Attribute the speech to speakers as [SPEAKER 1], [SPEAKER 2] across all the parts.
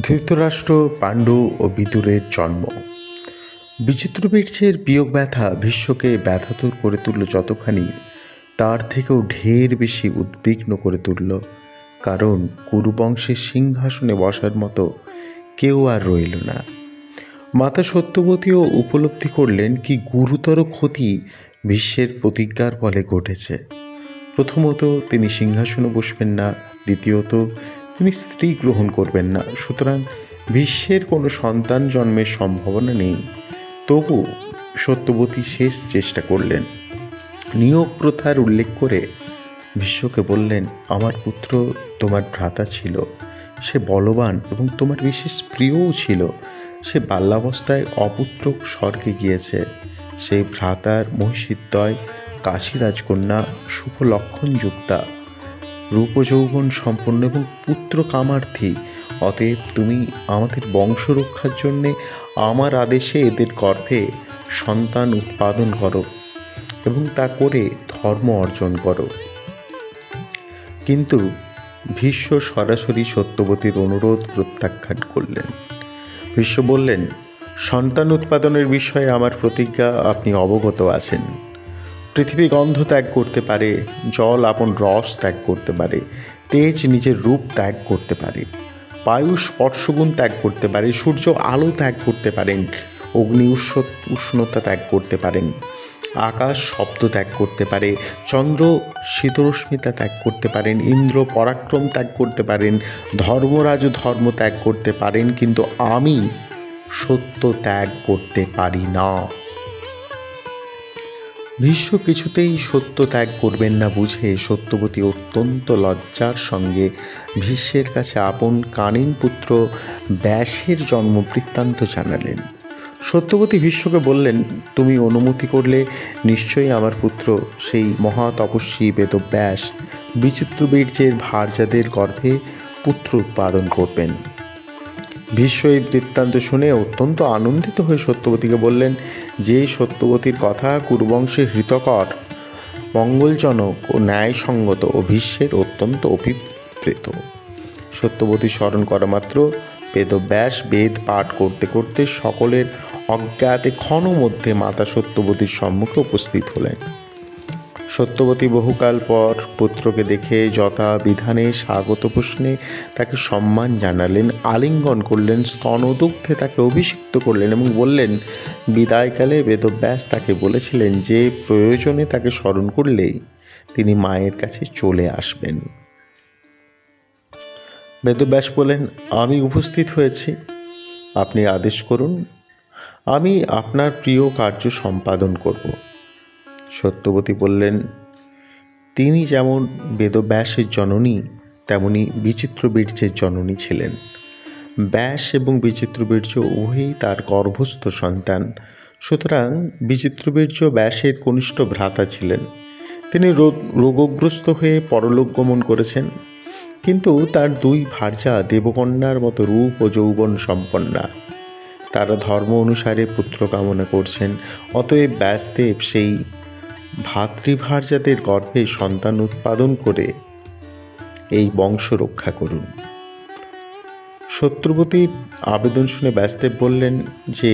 [SPEAKER 1] ধৃতরাষ্ট্র, পাণ্ডু ও বিদুরের জন্ম। বিচিত্রবীর্যের বিয়োগ ব্যথা ভীষ্মকে ব্যথাতুর করে তুলল যতখানি, তার থেকেও ঢের বেশি উদ্বিগ্ন করে তুলল, কারণ কুরুবংশের সিংহাসনে বসার মতো কেউ আর রইল না। মাতা সত্যবতীও উপলব্ধি করলেন কি গুরুতর ক্ষতি ভীষ্মের প্রতিজ্ঞার ফলে ঘটেছে। প্রথমত, তিনি সিংহাসনে বসবেন না। দ্বিতীয়ত, তিনি স্ত্রী গ্রহণ করবেন না। সুতরাং ভীষ্মের কোনো সন্তান জন্মের সম্ভাবনা নেই। তবু সত্যবতী শেষ চেষ্টা করলেন। নিয়োগ প্রথার উল্লেখ করে ভীষ্মকে বললেন, আমার পুত্র তোমার ভ্রাতা ছিল, সে বলবান এবং তোমার বিশেষ প্রিয়ও ছিল। সে বাল্যাবস্থায় অপুত্রক স্বর্গে গিয়েছে। সেই ভ্রাতার মহিষিদ্বয় কাশী রাজকন্যা, শুভ লক্ষণযুক্তা, রূপযৌবন সম্পন্ন এবং পুত্র কামার্থী। অতএব তুমি আমাদের বংশ রক্ষার জন্যে আমার আদেশে এদের গর্ভে সন্তান উৎপাদন করো এবং তা করে ধর্ম অর্জন করো। কিন্তু ভীষ্ম সরাসরি সত্যবতীর অনুরোধ প্রত্যাখ্যান করলেন। ভীষ্ম বললেন, সন্তান উৎপাদনের বিষয়ে আমার প্রতিজ্ঞা আপনি অবগত আছেন। পৃথিবী গন্ধ ত্যাগ করতে পারে, জল আপন রস ত্যাগ করতে পারে, তেজ নিজের রূপ ত্যাগ করতে পারে, বায়ু স্পর্শগুণ ত্যাগ করতে পারে, সূর্য আলো ত্যাগ করতে পারেন, অগ্নি উষ্ণতা ত্যাগ করতে পারেন, আকাশ শব্দ ত্যাগ করতে পারে, চন্দ্র শীতরশ্মিতা ত্যাগ করতে পারেন, ইন্দ্র পরাক্রম ত্যাগ করতে পারেন, ধর্মরাজ ধর্ম ত্যাগ করতে পারেন, কিন্তু আমি সত্য ত্যাগ করতে পারি না। ভীষ্ম কিছুতেই সত্য ত্যাগ করবেন না বুঝে সত্যবতী অত্যন্ত লজ্জার সঙ্গে ভীষ্মের কাছে আপন কানিন পুত্র ব্যাসের জন্ম বৃত্তান্ত জানালেন। সত্যবতী ভীষ্মকে বললেন, তুমি অনুমতি করলে নিশ্চয়ই আমার পুত্র সেই মহাতপস্বী বেদব্যাস বিচিত্রবীর্যের ভার্যাদের গর্ভে পুত্র উৎপাদন করবেন। ভীষ্ম এই বৃত্তান্ত শুনে অত্যন্ত আনন্দিত হয়ে সত্যবতীকে বললেন, যে সত্যবতীর কথা কুরুবংশের হিতকর, মঙ্গলজনক ও ন্যায়সঙ্গত ও ভীষ্মের অত্যন্ত অভিপ্রেত। সত্যবতী স্মরণ করা মাত্র বেদব্যাস বেদ পাঠ করতে করতে সকলের অজ্ঞাতে ক্ষণ মধ্যে মাতা সত্যবতীর সম্মুখে উপস্থিত হলেন। সত্যবতী বহুকাল পর পুত্রকে দেখে যথা বিধানে স্বাগত প্রশ্নে তাকে সম্মান জানালেন, আলিঙ্গন করলেন, স্তনদুগ্ধে তাকে অভিষিক্ত করলেন এবং বললেন, বিদায়কালে বেদব্যাস তাকে বলেছিলেন যে প্রয়োজনে তাকে স্মরণ করলেই তিনি মায়ের কাছে চলে আসবেন। বেদব্যাস বললেন, আমি উপস্থিত হয়েছি, আপনি আদেশ করুন, আমি আপনার প্রিয় কার্য সম্পাদন করব। সত্যবতী বললেন, তিনি যেমন বেদব্যাসের জননী তেমনি বিচিত্রবীর্যের জননী ছিলেন। ব্যাস এবং বিচিত্রবীর্য উভয়ই তার গর্ভস্থ সন্তান। সুতরাং বিচিত্রবীর্য ব্যাসের কনিষ্ঠ ভ্রাতা ছিলেন। তিনি রোগগ্রস্ত হয়ে পরলোক গমন করেছেন, কিন্তু তার দুই ভার্যা দেবকন্যার মতো রূপ ও যৌবন সম্পন্না। তারা ধর্ম অনুসারে পুত্র কামনা করছেন। অতএব ব্যাসদেব সেই ভাতৃভার্যাদের গর্ভে সন্তান উৎপাদন করে এই বংশ রক্ষা করুন। সত্যবতীর আবেদন শুনে ব্যাসদেব বললেন যে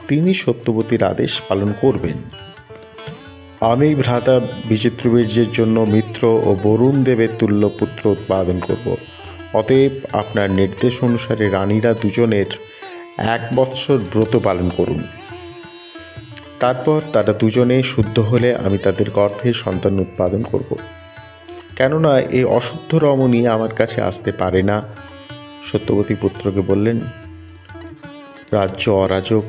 [SPEAKER 1] তিনি সত্যবতীর আদেশ পালন করবেন। আমি ভ্রাতা বিচিত্রবীর্যের জন্য মিত্র ও বরুণ দেবের তুল্য পুত্র উৎপাদন করব। অতএব আপনার নির্দেশ অনুসারে রানীরা দুজনের 1 বৎসর ব্রত পালন করুন। তারপর তারা দুজনে শুদ্ধ হলে আমি তাদের গর্ভে সন্তান উৎপাদন করব। কেননা এই অশুদ্ধ রমণী আমার কাছে আসতে পারে না। সত্যবতী পুত্রকে বললেন, রাজ্য অরাজক,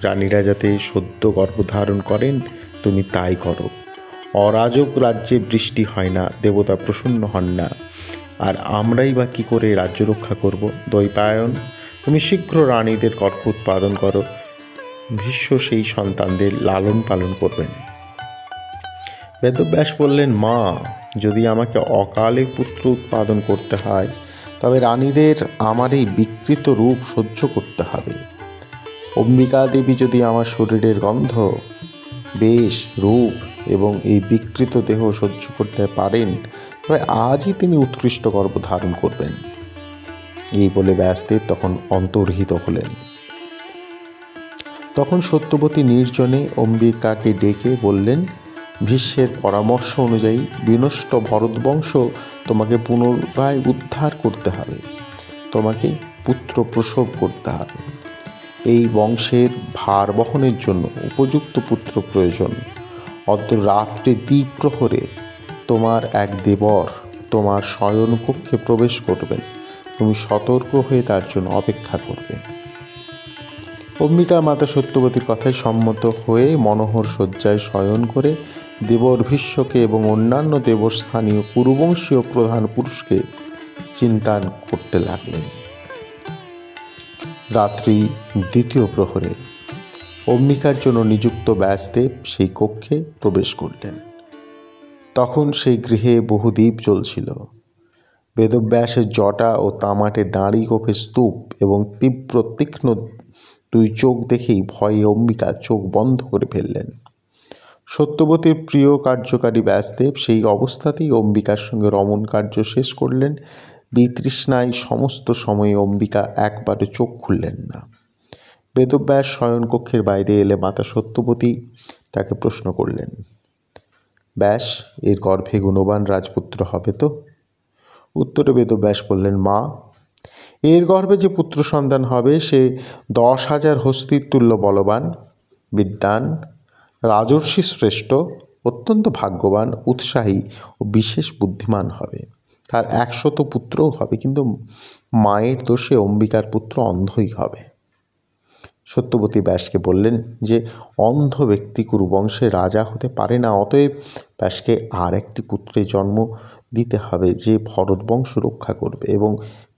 [SPEAKER 1] রানীরা যাতে সদ্য গর্ভধারণ করেন তুমি তাই করো। অরাজক রাজ্যে বৃষ্টি হয় না, দেবতা প্রসন্ন হন না, আর আমরাই বা কী করে রাজ্য রক্ষা করব? দ্বৈপায়ন, তুমি শীঘ্র রানীদের গর্ভ উৎপাদন করো। ভীষ্ম সেই সন্তানদের লালন পালন করবেন। বেদব্যাস বললেন, মা, যদি আমাকে অকালে পুত্র উৎপাদন করতে হয় তবে রানীদের আমার এই বিকৃত রূপ সহ্য করতে হবে। অম্বিকা দেবী যদি আমার শরীরের গন্ধ, বেশ, রূপ এবং এই বিকৃত দেহ সহ্য করতে পারেন তবে আজই তিনি উৎকৃষ্ট গর্ভ ধারণ করবেন। এই বলে ব্যাসদেব তখন অন্তর্হিত হলেন। তখন সত্যবতী নির্জনে অম্বিকাকে ডেকে বললেন, ভীষ্মের পরামর্শ অনুযায়ী বিনষ্ট ভরতবংশ তোমাকে পুনরায় উদ্ধার করতে হবে। তোমাকে পুত্র প্রসব করতে হবে। এই বংশের ভার বহনের জন্য উপযুক্ত পুত্র প্রয়োজন। অদ্য রাত্রে দ্বিপ্রহরে তোমার এক দেবর তোমার শয়নকক্ষে প্রবেশ করবেন। তুমি সতর্ক হয়ে তার জন্য অপেক্ষা করবে। অম্বিকা মাতা সত্যবতীর কথায় সম্মত হয়ে মনোহর শয্যায় শয়ন করে দেবর ভীষ্মকে এবং অন্যান্য দেবস্থানীয় কুরুবংশীয় প্রধান পুরুষকে চিন্তা করতে লাগলেন। রাত্রি দ্বিতীয় প্রহরে অম্বিকার জন্য নিযুক্ত ব্যাসদেব সেই কক্ষে প্রবেশ করলেন। তখন সেই গৃহে বহু দ্বীপ জ্বলছিল। বেদব্যাসের জটা ও তামাটে দাঁড়ি কোপে স্তূপ এবং তীব্র তীক্ষ্ণ দুই চোখ দেখেই ভয়ে অম্বিকা চোখ বন্ধ করে ফেললেন। সত্যবতীর প্রিয় কার্যকারী ব্যাসদেব সেই অবস্থাতেই অম্বিকার সঙ্গে রমণ কার্য শেষ করলেন। বিতৃষ্ণায় সমস্ত সময়ে অম্বিকা একবারে চোখ খুললেন না। বেদব্যাস শয়নকক্ষের বাইরে এলে মাতা সত্যবতী তাকে প্রশ্ন করলেন, ব্যাস, এর গর্ভে গুণবান রাজপুত্র হবে তো? উত্তরে বেদব্যাস বললেন, মা, এর গর্ভে যে পুত্র সন্তান হবে সে 10,000 হস্তির তুল্য বলবান, বিদ্বান, রাজর্ষি শ্রেষ্ঠ, অত্যন্ত ভাগ্যবান, উৎসাহী ও বিশেষ বুদ্ধিমান হবে। তার 100 পুত্রও হবে, কিন্তু মায়ের দোষে অম্বিকার পুত্র অন্ধই হবে। সত্যবতী ব্যাসকে বললেন যে অন্ধ ব্যক্তি কুরুবংশে রাজা হতে পারে না, অতএব ব্যাসকে আর একটি পুত্রের জন্ম দিতে হবে যে ভরতবংশ রক্ষা করবে এবং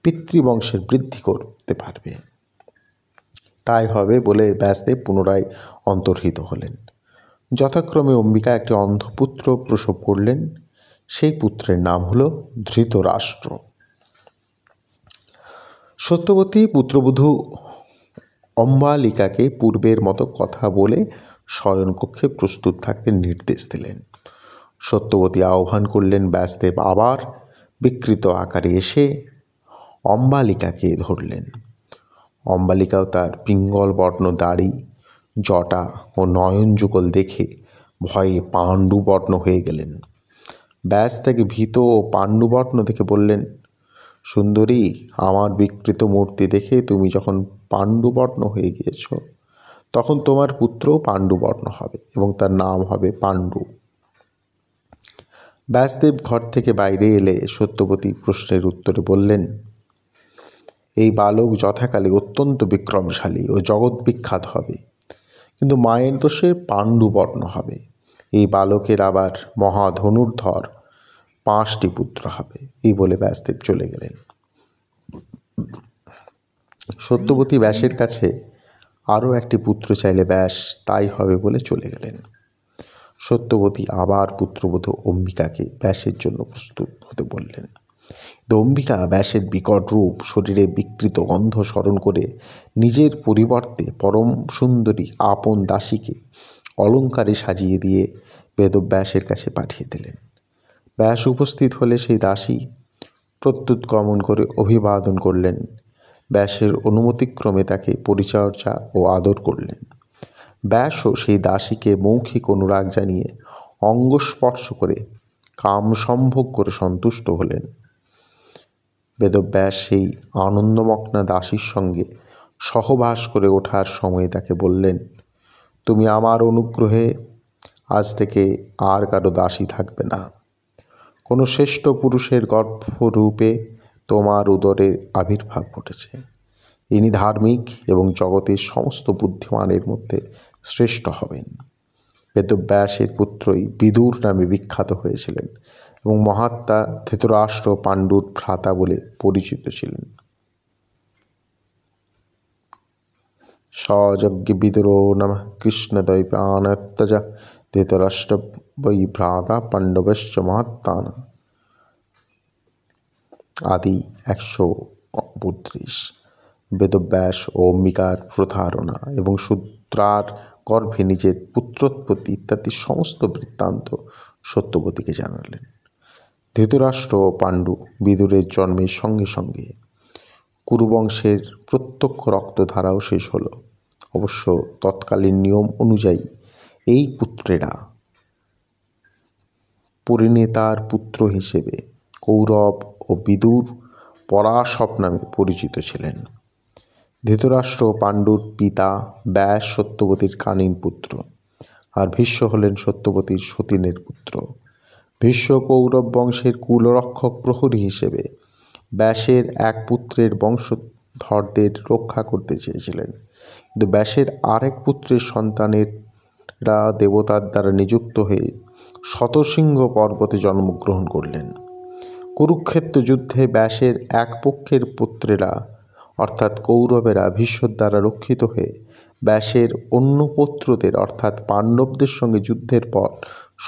[SPEAKER 1] পিতৃবংশের বৃদ্ধি করতে পারবে। তাই হবে বলে ব্যাসদেব পুনরায় অন্তর্হিত হলেন। যথাক্রমে অম্বিকা একটি অন্ধপুত্র প্রসব করলেন। সেই পুত্রের নাম হল ধৃতরাষ্ট্র। সত্যবতী পুত্রবধূ অম্বালিকাকে পূর্বের মতো কথা বলে শয়নকক্ষে প্রস্তুত থাকতে নির্দেশ দিলেন। সত্যবতী আহ্বান করলেন। ব্যাসদেব আবার বিকৃত আকারে এসে অম্বালিকাকে ধরলেন। অম্বালিকাও তার পিঙ্গল বর্ণ দাড়ি, জটা ও নয়ন যুগল দেখে ভয়ে পাণ্ডুবর্ণ হয়ে গেলেন। ব্যাস তাকে ভীত ও পাণ্ডুবর্ণ দেখে বললেন, সুন্দরী, আমার বিকৃত মূর্তি দেখে তুমি যখন পাণ্ডুবর্ণ হয়ে গিয়েছ, তখন তোমার পুত্রও পাণ্ডুবর্ণ হবে এবং তার নাম হবে পাণ্ডু। ব্যাসদেব ঘর থেকে বাইরে এলে সত্যবতী প্রশ্নের উত্তরে বললেন, এই বালক যথাকালে অত্যন্ত বিক্রমশালী ও জগৎ বিখ্যাত হবে, কিন্তু মায়ের দোষে পাণ্ডুবর্ণ হবে। এই বালকের আবার মহাধনুর্ধর 5টি পুত্র হবে। এই বলে ব্যাসদেব চলে গেলেন। সত্যবতী ব্যাসের কাছে আরও একটি পুত্র চাইলে ব্যাস তাই হবে বলে চলে গেলেন। সত্যবতী আবার পুত্রবধূ অম্বিকাকে ব্যাসের জন্য প্রস্তুত হতে বললেন। অম্বিকা ব্যাসের বিকট রূপ, শরীরে বিকৃত গন্ধ স্মরণ করে নিজের পরিবর্তে পরম সুন্দরী আপন দাসীকে অলঙ্কারে সাজিয়ে দিয়ে বেদব্যাসের কাছে পাঠিয়ে দিলেন। ব্যাস উপস্থিত হলে সেই দাসী প্রত্যুত গমন করে অভিবাদন করলেন। ব্যাসের অনুমতিক্রমে তাকে পরিচর্যা ও আদর করলেন। ব্যাসও সেই দাসীকে মৌখিক অনুরাগ জানিয়ে অঙ্গস্পর্শ করে কাম সম্ভোগ করে সন্তুষ্ট হলেন। বেদব্যাস সেই আনন্দমগ্না দাসীর সঙ্গে সহবাস করে ওঠার সময় তাকে বললেন, তুমি আমার অনুগ্রহে আজ থেকে আর কারো দাসী থাকবে না। কোনো শ্রেষ্ঠ পুরুষের গর্ভরূপে তোমার উদরের আবির্ভাব ঘটেছে। ইনি ধার্মিক এবং জগতের সমস্ত বুদ্ধিমানের মধ্যে শ্রেষ্ঠ হবেন। বেদব্যাসের পুত্রই বিদুর নামে বিখ্যাত হয়েছিলেন এবং মহাত্মা ধৃতরাষ্ট্র পাণ্ডুর ভ্রাতা বলে পরিচিত ছিলেন। সযজ্ঞ বিদুরো নমঃ কৃষ্ণদ্বৈপায়নত্তজা ধৃতরাষ্ট্র বৈ ভ্রাতা পাণ্ডবশ্চ মহাত্মানা। আদি 132। বেদব্যাস ও অম্বিকার প্রতারণা এবং শূদ্রার গর্ভে নিজের পুত্রোৎপত্তি ইত্যাদি সমস্ত বৃত্তান্ত সত্যবতীকে জানালেন। ধৃতরাষ্ট্র ও পাণ্ডু বিদুরের জন্মের সঙ্গে সঙ্গে কুরুবংশের প্রত্যক্ষ রক্তধারাও শেষ হলো। অবশ্য তৎকালীন নিয়ম অনুযায়ী এই পুত্রেরা পরিণেতার পুত্র হিসেবে কৌরব ও বিদুর পরাশব নামে পরিচিত ছিলেন। ধৃতরাষ্ট্র পাণ্ডুর পিতা, ব্যাস সত্যবতীর কানীন পুত্র, আর ভীষ্ম হলেন সত্যবতীর সতীনের পুত্র। ভীষ্ম কৌরব বংশের কুলরক্ষক প্রহরী হিসেবে ব্যাসের এক পুত্রের বংশধরদের রক্ষা করতে চেয়েছিলেন, কিন্তু ব্যাসের আরেক পুত্রের সন্তানেরা দেবতার দ্বারা নিযুক্ত হয়ে শতশৃঙ্গ পর্বতে জন্মগ্রহণ করলেন। কুরুক্ষেত্র যুদ্ধে ব্যাসের এক পক্ষের পুত্রেরা অর্থাৎ কৌরবেরা ভীষ্মর দ্বারা রক্ষিত হয়ে ব্যাসের অন্য পুত্রদের অর্থাৎ পাণ্ডবদের সঙ্গে যুদ্ধের পর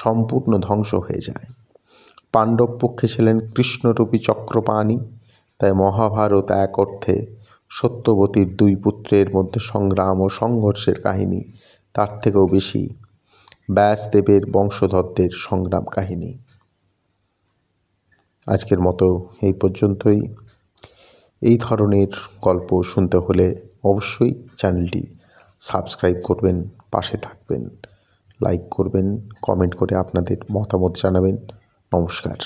[SPEAKER 1] সম্পূর্ণ ধ্বংস হয়ে যায়। পাণ্ডব পক্ষে ছিলেন কৃষ্ণরূপী চক্রপাণি। তাই মহাভারত এক অর্থে সত্যবতীর দুই পুত্রের মধ্যে সংগ্রাম ও সংঘর্ষের কাহিনী, তার থেকেও বেশি ব্যাসদেবের বংশধরদের সংগ্রাম কাহিনী। আজকের মতো এই পর্যন্তই। এই ধরনের গল্প শুনতে হলে অবশ্যই চ্যানেলটি সাবস্ক্রাইব করবেন, পাশে থাকবেন, লাইক করবেন, কমেন্ট করে আপনাদের মতামত জানাবেন। নমস্কার।